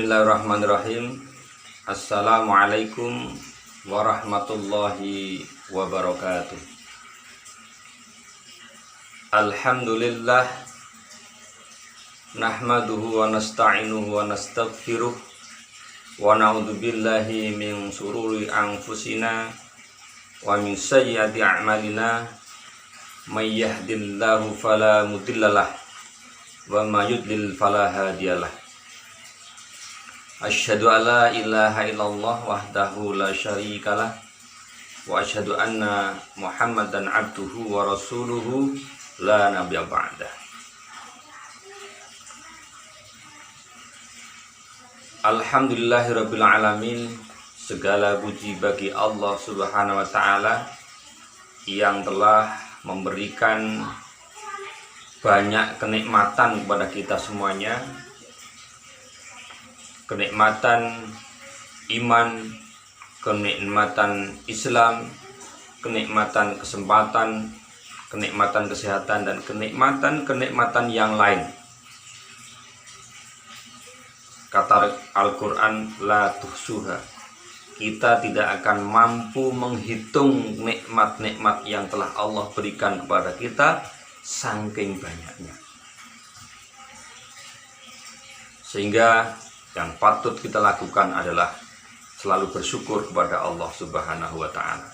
Bismillahirrahmanirrahim. Assalamualaikum warahmatullahi wabarakatuh. Alhamdulillah, nahmaduhu wa nasta'inuhu wa nastaghfiruh wa na'udzu billahi min sururi anfusina wa min sayyiati a'malina. May yahdihillahu fala mudhillalah wa may yudlil fala hadiyalah. Asyhadu an la ilaha illallah wahdahu la syarikalah wa asyhadu anna Muhammadan abduhu wa rasuluhu la nabiyya ba'dah. Alhamdulillahirabbil alamin. Segala puji bagi Allah Subhanahu wa taala yang telah memberikan banyak kenikmatan kepada kita semuanya. Kenikmatan iman, kenikmatan Islam, kenikmatan kesempatan, kenikmatan kesehatan, dan kenikmatan yang lain. Kata Al-Quran, la tuhsuha, kita tidak akan mampu menghitung nikmat-nikmat yang telah Allah berikan kepada kita, saking banyaknya. Sehingga yang patut kita lakukan adalah selalu bersyukur kepada Allah Subhanahu wa ta'ala.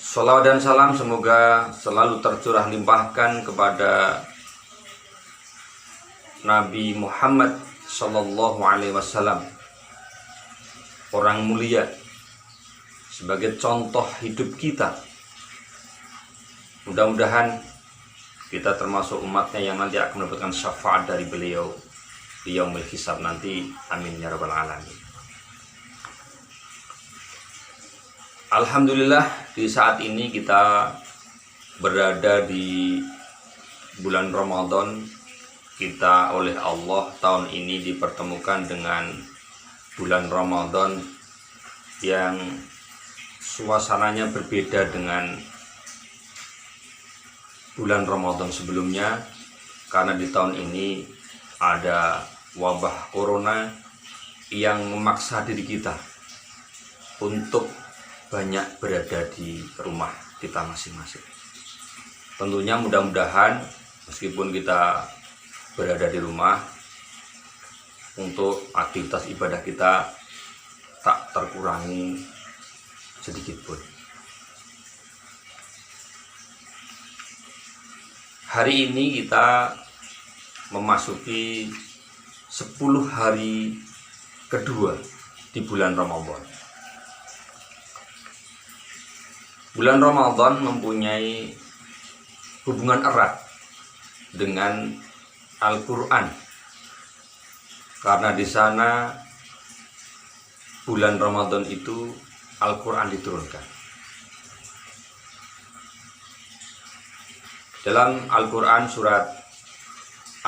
Shalawat dan salam semoga selalu tercurah limpahkan kepada Nabi Muhammad sallallahu alaihi wasallam, orang mulia, sebagai contoh hidup kita. Mudah-mudahan kita termasuk umatnya yang nanti akan mendapatkan syafaat dari beliau di yaumil hisab nanti. Amin ya rabbal alamin. Alhamdulillah, di saat ini kita berada di bulan Ramadan. Kita oleh Allah tahun ini dipertemukan dengan bulan Ramadan yang suasananya berbeda dengan bulan Ramadan sebelumnya, karena di tahun ini ada wabah corona yang memaksa diri kita untuk banyak berada di rumah kita masing-masing. Tentunya mudah-mudahan meskipun kita berada di rumah, untuk aktivitas ibadah kita tak terkurangi sedikit pun. Hari ini kita memasuki 10 hari kedua di bulan Ramadan. Bulan Ramadan mempunyai hubungan erat dengan Al-Quran, karena di sana bulan Ramadan itu Al-Quran diturunkan. Dalam Al-Quran surat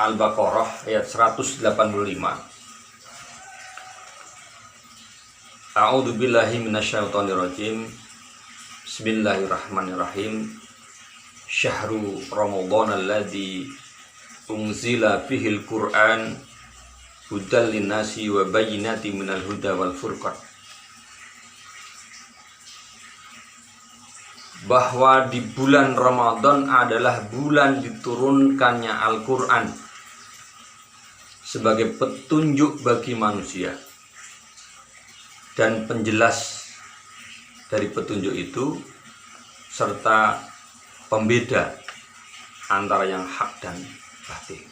Al-Baqarah ayat 185. A'udzu billahi minasyaitonir rajim. Bismillahirrahmanirrahim. Syahrul Ramadan alladzi unzila fihil Qur'an hudal linnasi wa bayyinatin minal huda wal furqan. Bahwa di bulan Ramadan adalah bulan diturunkannya Al-Quran sebagai petunjuk bagi manusia dan penjelas dari petunjuk itu, serta pembeda antara yang hak dan batil.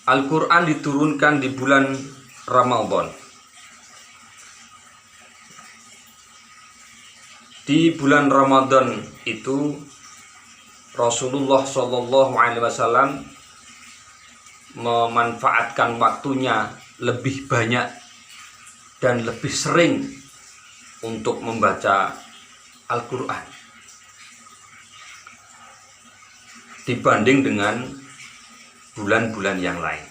Al-Quran diturunkan di bulan Ramadan. Di bulan Ramadan itu Rasulullah Shallallahu Alaihi Wasallam memanfaatkan waktunya lebih banyak dan lebih sering untuk membaca Al-Quran dibanding dengan bulan-bulan yang lain.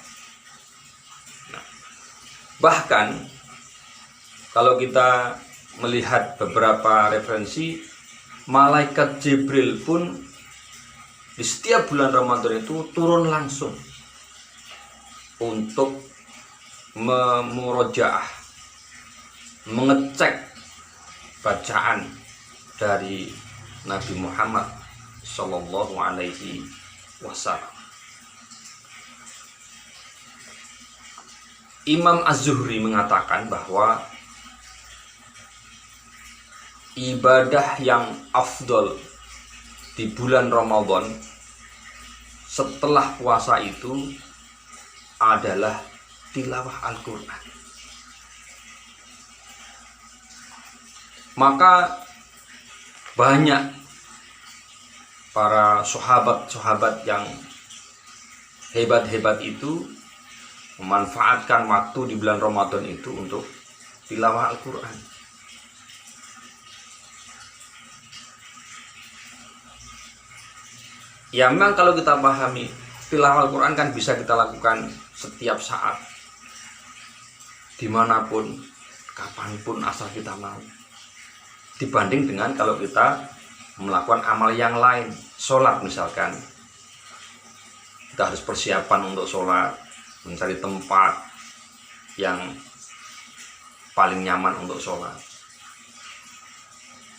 Bahkan kalau kita melihat beberapa referensi, malaikat Jibril pun di setiap bulan Ramadan itu turun langsung untuk memurojaah, mengecek bacaan dari Nabi Muhammad Sallallahu Alaihi Wasallam. Imam Az-Zuhri mengatakan bahwa ibadah yang afdol di bulan Ramadan setelah puasa itu adalah tilawah Al-Quran. Maka banyak para sahabat-sahabat yang hebat-hebat itu memanfaatkan waktu di bulan Ramadan itu untuk tilawah Al-Quran. Ya memang kalau kita pahami, tilawah Al-Quran kan bisa kita lakukan setiap saat, dimanapun, kapanpun asal kita mau. Dibanding dengan kalau kita melakukan amal yang lain, sholat misalkan, kita harus persiapan untuk sholat, mencari tempat yang paling nyaman untuk sholat.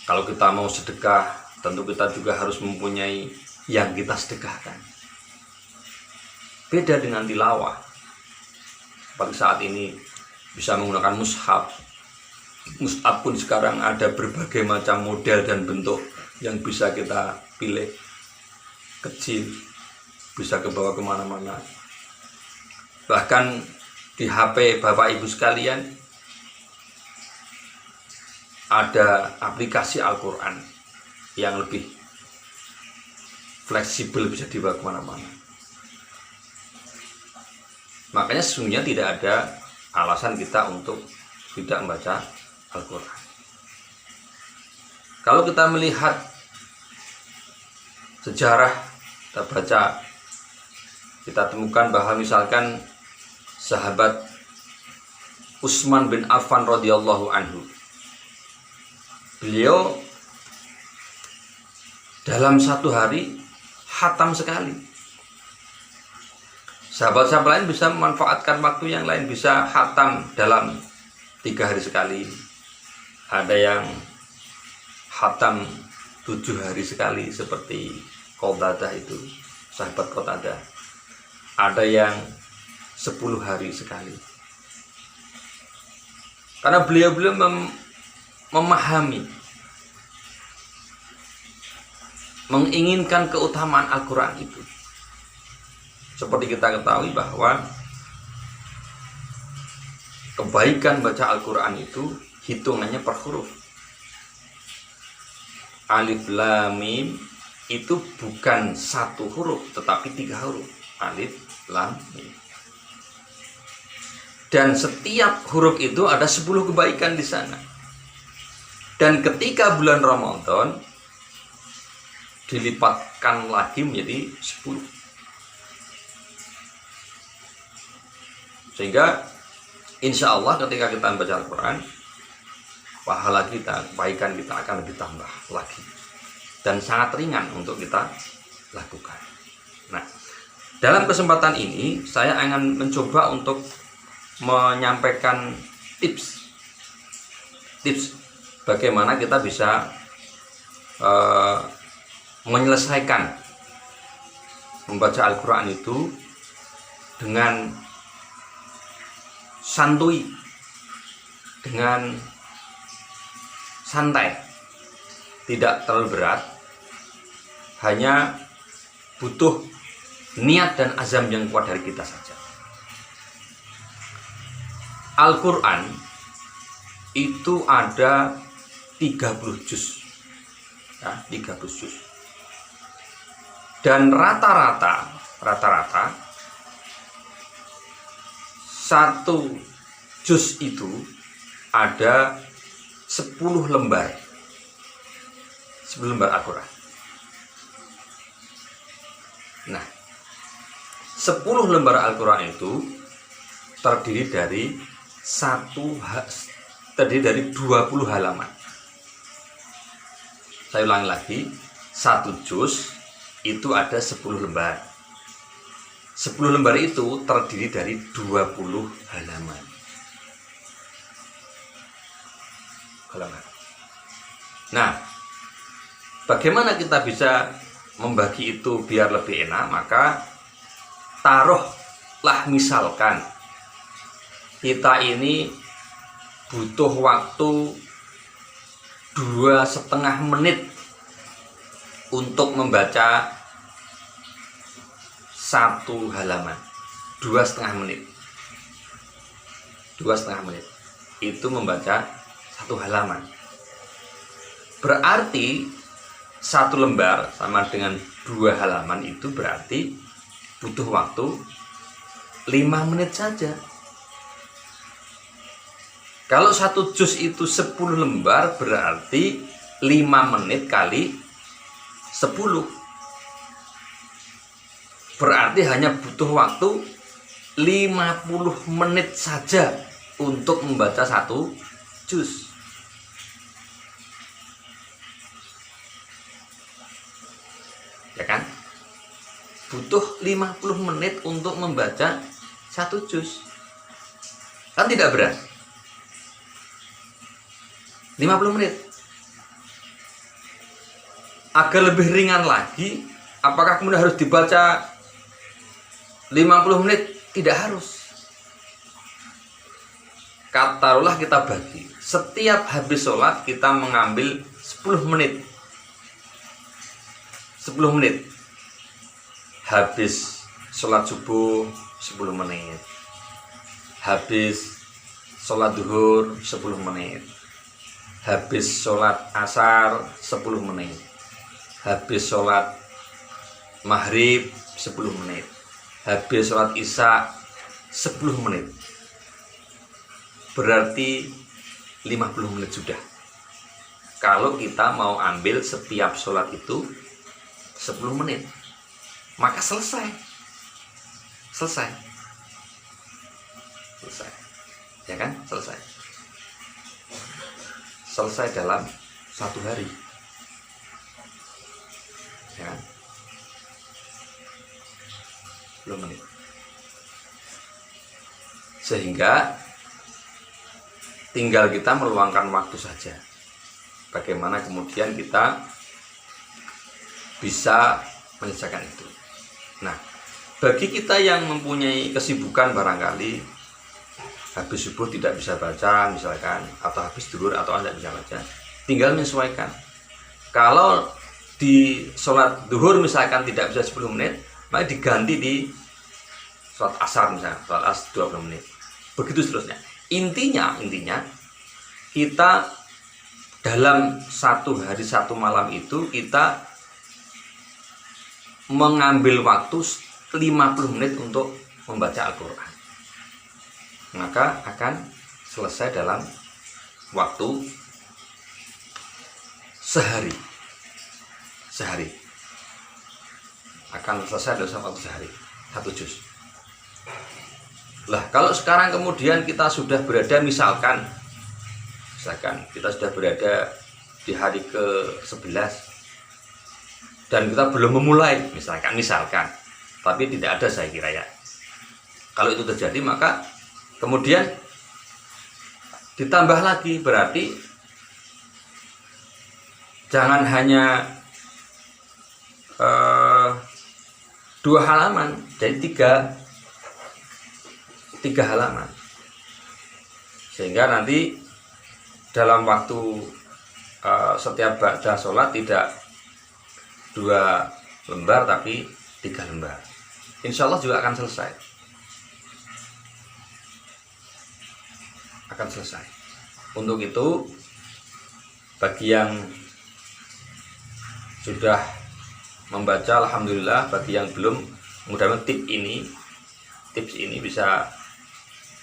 Kalau kita mau sedekah, tentu kita juga harus mempunyai yang kita sedekahkan. Beda dengan tilawah. Pada saat ini bisa menggunakan mushaf. Mushaf pun sekarang ada berbagai macam model dan bentuk yang bisa kita pilih. Kecil, bisa kebawa kemana-mana. Bahkan di HP Bapak Ibu sekalian ada aplikasi Al-Quran yang lebih fleksibel, bisa dibawa kemana-mana. Makanya sesungguhnya tidak ada alasan kita untuk tidak membaca Al-Quran. Kalau kita melihat sejarah, kita baca, kita temukan bahwa misalkan sahabat Utsman bin Affan radhiyallahu anhu, beliau dalam satu hari khatam sekali. Sahabat-sahabat lain bisa memanfaatkan waktu yang lain, bisa khatam dalam 3 hari sekali. Ada yang khatam 7 hari sekali seperti Qatadah itu, sahabat Qatadah. Ada yang 10 hari sekali. Karena beliau memahami, menginginkan keutamaan Al-Quran itu. Seperti kita ketahui bahwa kebaikan baca Al-Quran itu hitungannya per huruf. Alif Lam Mim itu bukan 1 huruf, tetapi 3 huruf. Alif Lam Mim. Dan setiap huruf itu ada 10 kebaikan di sana. Dan ketika bulan Ramadan dilipatkan lagi menjadi 10. Sehingga insya Allah ketika kita membaca Al-Quran, pahala kita, kebaikan kita akan lebih tambah lagi. Dan sangat ringan untuk kita lakukan. Nah, dalam kesempatan ini saya akan mencoba untuk menyampaikan tips bagaimana kita bisa menyelesaikan membaca Al-Quran itu dengan santuy, dengan santai, tidak terlalu berat, hanya butuh niat dan azam yang kuat dari kita saja. Al-Quran itu ada 30 juz, ya, 30 juz. Dan rata-rata satu juz itu ada 10 lembar. 10 lembar Al-Quran. Nah, 10 lembar Al-Quran itu terdiri dari 20 halaman. Saya ulangi lagi, 1 juz itu ada 10 lembar. 10 lembar itu terdiri dari 20 halaman. Nah, bagaimana kita bisa membagi itu biar lebih enak? Maka taruhlah misalkan kita ini butuh waktu 2,5 menit untuk membaca 1 halaman. 2,5 menit. 2,5 menit itu membaca 1 halaman. Berarti 1 lembar sama dengan 2 halaman itu berarti butuh waktu 5 menit saja. Kalau 1 juz itu 10 lembar berarti 5 menit kali 10. Berarti hanya butuh waktu 50 menit saja untuk membaca 1 juz. Ya kan? Butuh 50 menit untuk membaca 1 juz. Kan tidak berat? 50 menit. Agar lebih ringan lagi, apakah kemudian harus dibaca 50 menit? Tidak harus. Taruhlah kita bagi. Setiap habis sholat kita mengambil 10 menit. 10 menit. Habis sholat subuh 10 menit. Habis sholat duhur 10 menit. Habis sholat asar 10 menit. Habis sholat maghrib 10 menit. Habis sholat isya 10 menit. Berarti 50 menit sudah. Kalau kita mau ambil setiap sholat itu 10 menit, maka selesai. Selesai. Ya kan? Selesai dalam 1 hari. Ya kan? 10 menit. Sehingga tinggal kita meluangkan waktu saja. Bagaimana kemudian kita bisa menyelesaikan itu. Nah, bagi kita yang mempunyai kesibukan barangkali habis subuh tidak bisa baca misalkan, atau habis duhur atau tidak bisa baca, tinggal menyesuaikan. Kalau di sholat duhur misalkan tidak bisa 10 menit, maka diganti di sholat asar misalnya, sholat asar 20 menit. Begitu seterusnya. Intinya kita dalam 1 hari 1 malam itu kita mengambil waktu 50 menit untuk membaca Al-Quran. Maka akan selesai dalam waktu sehari. Akan selesai dalam waktu sehari, 1 juz. Lah, kalau sekarang kemudian kita sudah berada misalkan kita sudah berada di hari ke-11 dan kita belum memulai misalkan, tapi tidak ada saya kira ya. Kalau itu terjadi maka kemudian ditambah lagi, berarti jangan hanya 2 halaman, jadi 3 halaman, sehingga nanti dalam waktu setiap ba'da sholat tidak 2 lembar tapi 3 lembar. Insya Allah juga akan selesai. Untuk itu, bagi yang sudah membaca alhamdulillah, bagi yang belum, mudah-mudahan tips ini bisa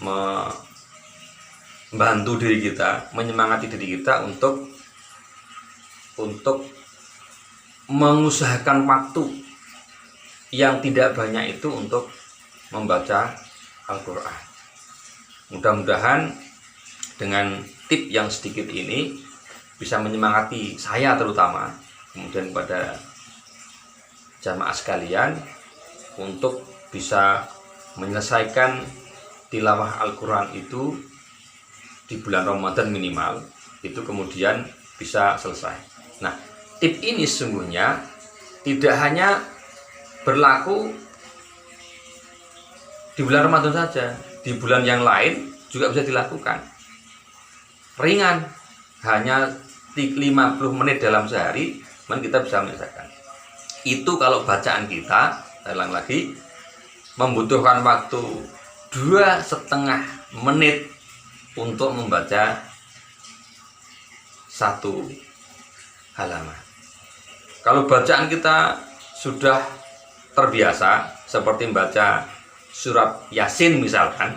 membantu diri kita, menyemangati diri kita untuk mengusahakan waktu yang tidak banyak itu untuk membaca Al-Quran. Mudah-mudahan dengan tip yang sedikit ini bisa menyemangati saya terutama, kemudian kepada jamaah sekalian untuk bisa menyelesaikan tilawah Al-Quran itu di bulan Ramadan minimal, itu kemudian bisa selesai. Nah, tip ini sesungguhnya tidak hanya berlaku di bulan Ramadan saja, di bulan yang lain juga bisa dilakukan. Ringan, hanya 50 menit dalam sehari, kita bisa menyelesaikan. Itu kalau bacaan kita, saya ulang lagi, membutuhkan waktu 2,5 menit untuk membaca satu halaman. Kalau bacaan kita sudah terbiasa, seperti membaca surat Yasin misalkan,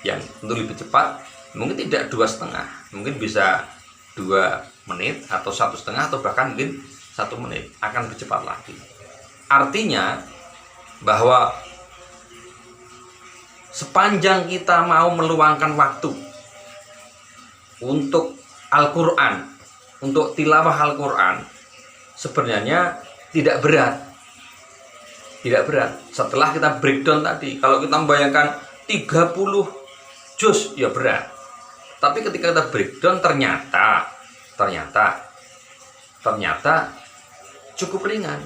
yang untuk lebih cepat, mungkin tidak 2,5, mungkin bisa 2 menit atau 1,5 atau bahkan mungkin 1 menit, akan lebih cepat lagi. Artinya bahwa sepanjang kita mau meluangkan waktu untuk Al-Quran, untuk tilawah Al-Quran, sebenarnya tidak berat. Tidak berat. Setelah kita breakdown tadi, kalau kita membayangkan 30 juz, ya berat. Tapi ketika kita breakdown, ternyata cukup ringan.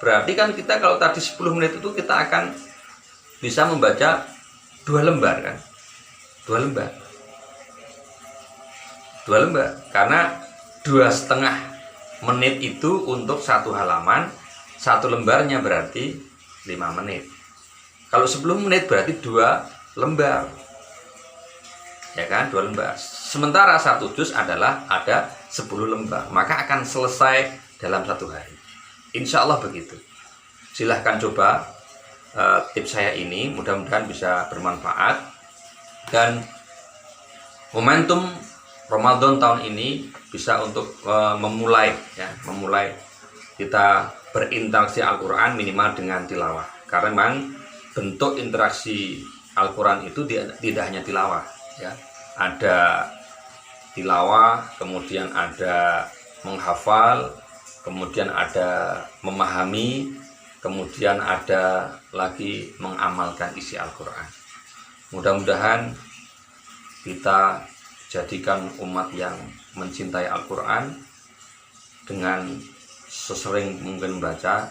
Berarti kan kita kalau tadi 10 menit itu kita akan bisa membaca 2 lembar kan? 2 lembar. Karena 2,5 menit itu untuk satu halaman, satu lembarnya berarti 5 menit. Kalau 10 menit berarti 2 lembar. Ya kan? 2 lembar. Sementara satu juz adalah ada 10 lembar. Maka akan selesai dalam 1 hari. Insya Allah begitu. Silahkan coba tips saya ini, mudah-mudahan bisa bermanfaat. Dan momentum Ramadan tahun ini bisa untuk memulai kita berinteraksi Al-Quran minimal dengan tilawah. Karena memang bentuk interaksi Al-Quran itu tidak hanya tilawah, ya. Ada tilawah, kemudian ada menghafal, kemudian ada memahami, kemudian ada lagi mengamalkan isi Al-Quran. Mudah-mudahan kita jadikan umat yang mencintai Al-Quran, dengan sesering mungkin membaca,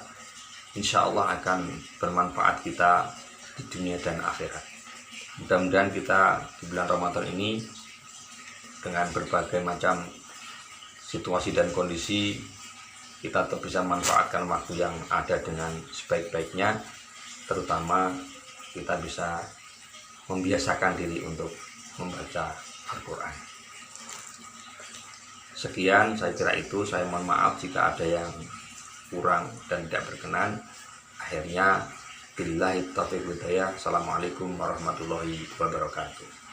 insya Allah akan bermanfaat kita di dunia dan akhirat. Mudah-mudahan kita di bulan Ramadan ini dengan berbagai macam situasi dan kondisi, kita tetap bisa manfaatkan waktu yang ada dengan sebaik-baiknya, terutama kita bisa membiasakan diri untuk membaca Al-Quran. Sekian, saya kira itu. Saya mohon maaf jika ada yang kurang dan tidak berkenan. Akhirnya, billahi taufiq wal hidayah. Assalamualaikum warahmatullahi wabarakatuh.